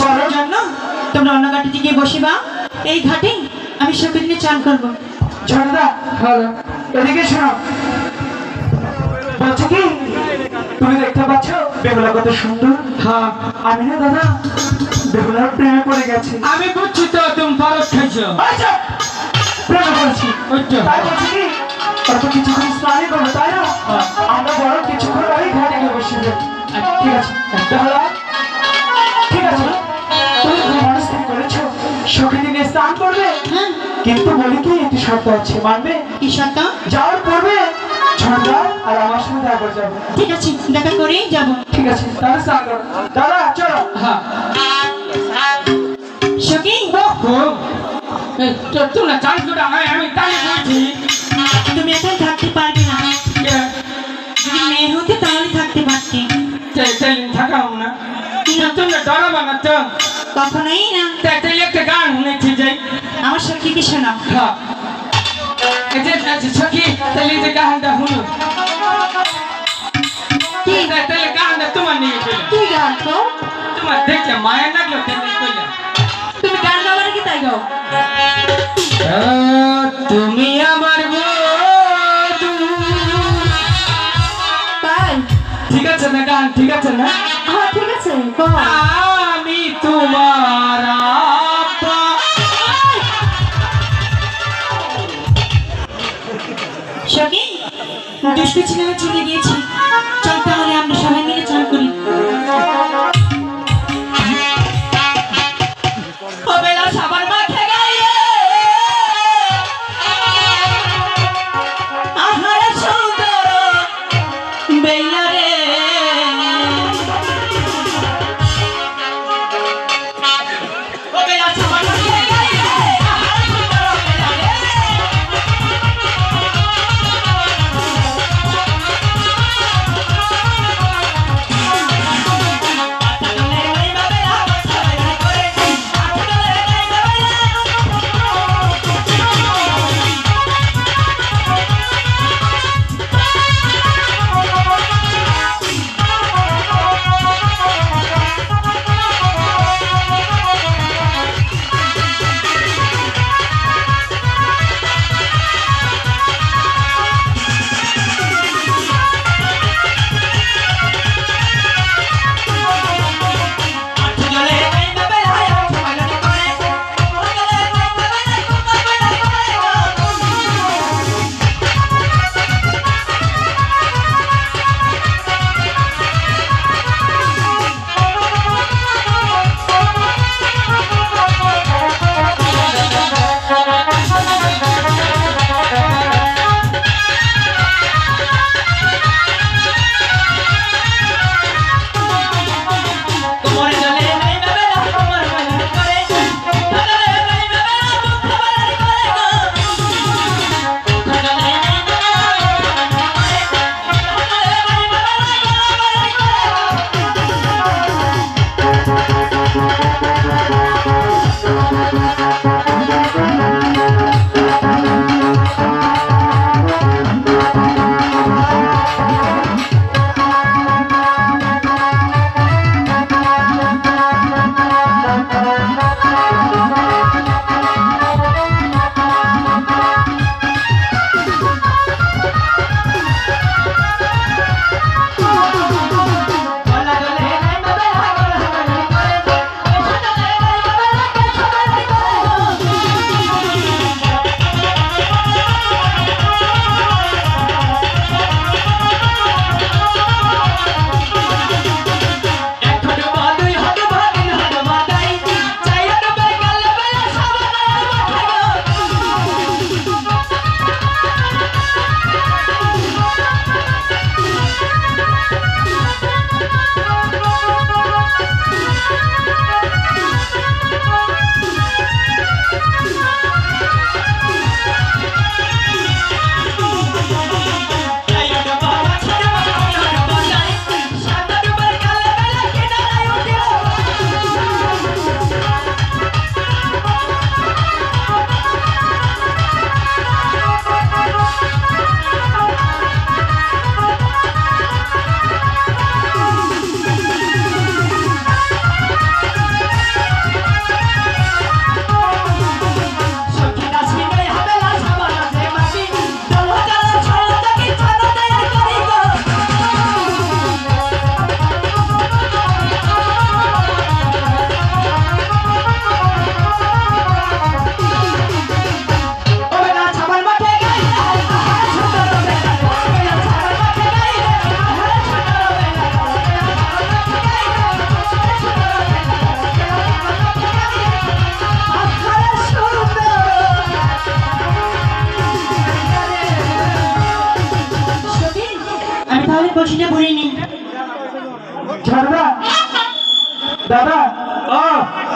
সেটার জন্য তোমরা অন্য ঘাটে গিয়ে বসিবা, এই ঘাটে আমি সখী দিনে চান করবো। ঝর্ণা হ্যালো, এদিকে শোনো, বলছি কি তুমি দেখতে পাচ্ছ বেহুলা কত সুন্দর? হ্যাঁ আমি না দাদা বেহুলার প্রেমে পড়ে গেছি। আমি বুঝছি তো তুমি পারত খাইছো। আচ্ছা, প্রেমে পড়েছি। ওইটা তাই বলছি কি অত কিছুক্ষণ স্নানই করবো, তাই না? আমরা বরং কিছুক্ষণ পরেই ঘাটে গিয়ে বসে যাই। ঠিক আছে বেহুলা, ঠিক আছে তুমি ঘুমানো স্থির করেছো, সখী দিনে স্নান করবে। হ্যাঁ, কিন্তু বলি কি একটি শর্ত আছে, মানবে? কি শর্ত? যাওয়ার পূর্বে ঝর্ণা আর আমার সঙ্গে দেখা করে যাবে। ঠিক আছে, দেখা করেই যাবো। ঠিক আছে তাহলে স্নান করো। দাদা চলো। হ্যাঁ সখী তোমরা চান করে আমি তাই বলছি। তুমি এখন থাকতে পারবে না, যদি মেয়ে হতে তাহলে থাকতে পারতে। থাকাও না, তোমরা ডরাবা না তো? কখনোই না। তাহলে একটা গান শুনেছি যাই। আমার সখীকে শোনাও। হ্যাঁ সখী তাহলে যে গানটা শুনো। কি? তাহলে গানটা তোমার নিয়ে গেল, কি গান তো? তোমার দেখে মায়া লাগলো তাহলে কইলাম। তুমি গান গাবার কি তাই গাও? তুমি আমার বধূ। তাই? ঠিক আছে না গান? ঠিক আছে না? হ্যাঁ ঠিক আছে, গাও। আমি তোমার আপা। সখী দুষ্টু ছেলেরা চলে গিয়েছি, চল তাহলে আমরা সবাই মিলে চান করি। ও বেলা সাবার মাখে গায়ে, আহারে সুন্দর বেলা রে, ও বেলা সাবার মাখে গায়ে, আহারে সুন্দর বেলা রে।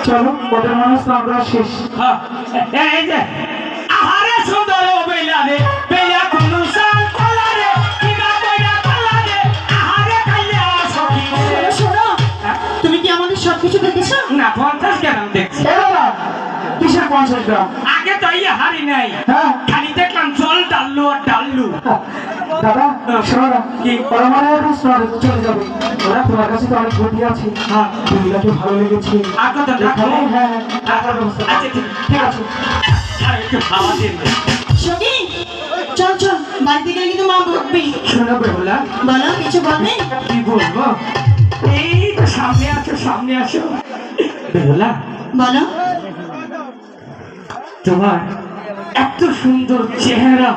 চলো ওদের মনে স্নান করা শেষ। হ্যাঁ, এই যে আহারে সুন্দর ও বেলা রে বেলা কোনো সাল কলা রে কিবা কইরা কলা রে আহারে কাইয়া সখী শোনো শোনো, তুমি কি আমাদের সবকিছু দেখেছো? না 50 গ্রাম দেখছি। এ বাবা, কিসের 50 গ্রাম? আগে তো ইয়ে হারি নাই, হ্যাঁ খালি দেখলাম জল ডাললু আর ডাললু। দাদা শোনো না, কি ওরা মানে এখন স্নানে চলে যাবে। ওরা তোমার কাছে তো অনেক বুদ্ধি আছে। হ্যাঁ, বুদ্ধিটাকে ভালো লেগেছে। আর কত রাখো? এখানে হ্যাঁ টাকার ব্যবস্থা। আচ্ছা ঠিক ঠিক আছে। আর একটু খাওয়া দিন। সখী চল চল, বাড়িতে গেলে কিন্তু মা বকবে। শোনো বেহুলা, বলো, কিছু বলবে? কি বলবো? এই তো সামনে আসো, সামনে আসো। বেহুলা, বলো। তোমার এত সুন্দর চেহারা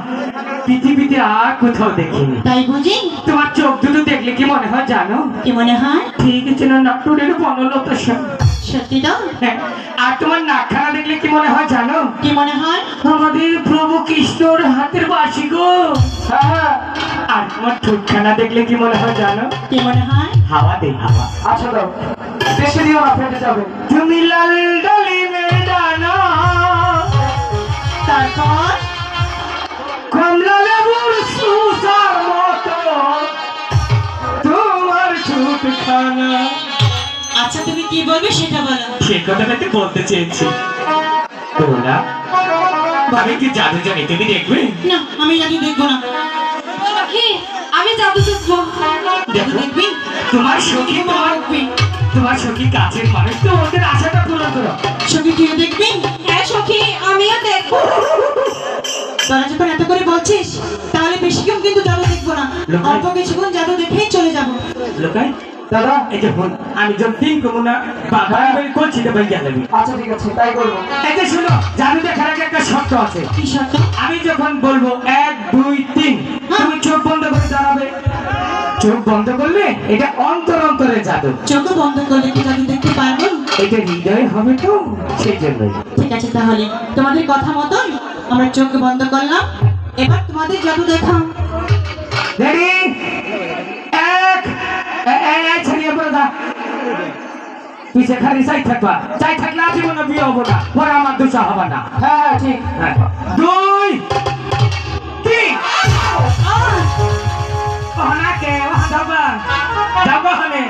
পৃথিবীতে আর কোথাও দেখিনি। তাই বুঝি? তোমার চোখ দুটো দেখলে কি মনে হয় জানো? কি মনে হয়? ঠিক আছে না, নাটুরের বনলতা সেন। সত্যি তো? হ্যাঁ, আর তোমার নাকখানা দেখলে কি মনে হয় জানো? কি মনে হয়? আমাদের প্রভু কৃষ্ণর হাতের বাসি গো। হ্যাঁ হ্যাঁ। আর তোমার ঠোঁটখানা দেখলে কি মনে হয় জানো? কি মনে হয়? হাওয়া দে হাওয়া। আচ্ছা দাও, বেশি দিও না, ফেটে যাবে। তুমি লাল ডালিমের দানা, তারপর? কমলা লেবুর সুসার মতো তোমার ঠোঁটখানা। আচ্ছা তুমি কি বলবে সেটা বলো। সে কথাটাকে বলতে চেয়েছি। তোরা আমি কি জাদু জানি, তুমি দেখবে? না, আমি জাদু দেখবো না। সখী, আমি জাদু দেখবো। জাদু দেখবি? তোমার সখী, তোমার সখী কাছের মানুষ তো, ওদের আশাটা পূরণ করো। সখী তুইও দেখবি? হ্যাঁ সখী, আমিও দেখবো। তোরা যখন এত করে বলছিস তাহলে বেশিক্ষণ কিন্তু জাদু দেখবো না, লোকাই। অল্প কিছুক্ষণ জাদু দেখেই চলে যাবো। লোকাই, দাদা এই যে হন, আমি যখন তিন করবো না বাবা করছি তো ভাই গেলাম। আচ্ছা ঠিক আছে, তাই করবো। এই যে শুনো, জাদু দেখার আগে একটা শর্ত আছে। কি শর্ত? আমি যখন বলবো 1 2 3, তুমি চোখ বন্ধ করে দাঁড়াবে। চোখ বন্ধ করলে এটা অন্তর অন্তরে জাদু, চোখ বন্ধ করলে কি জাদু দেখতে পারবো? এটা হৃদয়ে হবে তো, সেই জন্যই। ঠিক আছে, তাহলে তোমাদের কথা মতন আমরা চোখ বন্ধ করলাম। এবার তোমাদের জাদু দেখাও। রেডি, 1 ছাড়িয়ে পড়ে যা। পিছে খালি চাই থাকবা, চাই থাকলে আজীবন বিয়ে হবো না, পরে আমার দোষা হবে না। হ্যাঁ হ্যাঁ ঠিক। 2 3 ওনাকে ওহাদাবা যাবা হলে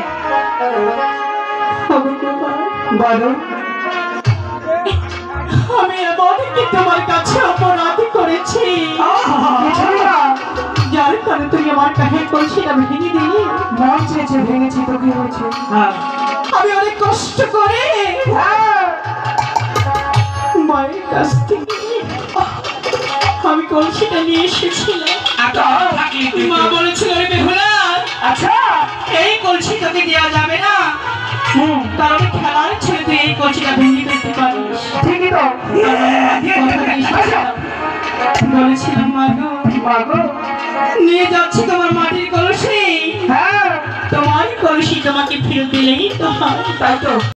বলো। আমি এমন কি তোমার কাছে অপরাধ করেছি কিছুই না, যার কারণে তুমি আমার কাছে কলসিটা ভেঙে দিলি? মন চেয়েছে ভেঙেছি তো কি হয়েছে? আমি অনেক কষ্ট করে হ্যাঁ মায়ের কাছ থেকে আমি কলসিটা নিয়ে এসেছিলাম। মা বলেছিল, রে বেহুলা, আচ্ছা এই কলসি তোকে দেওয়া যাবে না, কারণ খেলার ছেলে তুই এই কলসিটা ভেঙে দিতে পারিস। ঠিকই তো। বলেছিলাম মাগো, মাগো, নিয়ে যাচ্ছি তোমার মাটির কলসি, হ্যাঁ তোমার কলসি তোমাকে ফিরত দিলেই তো হয়। তাই তো।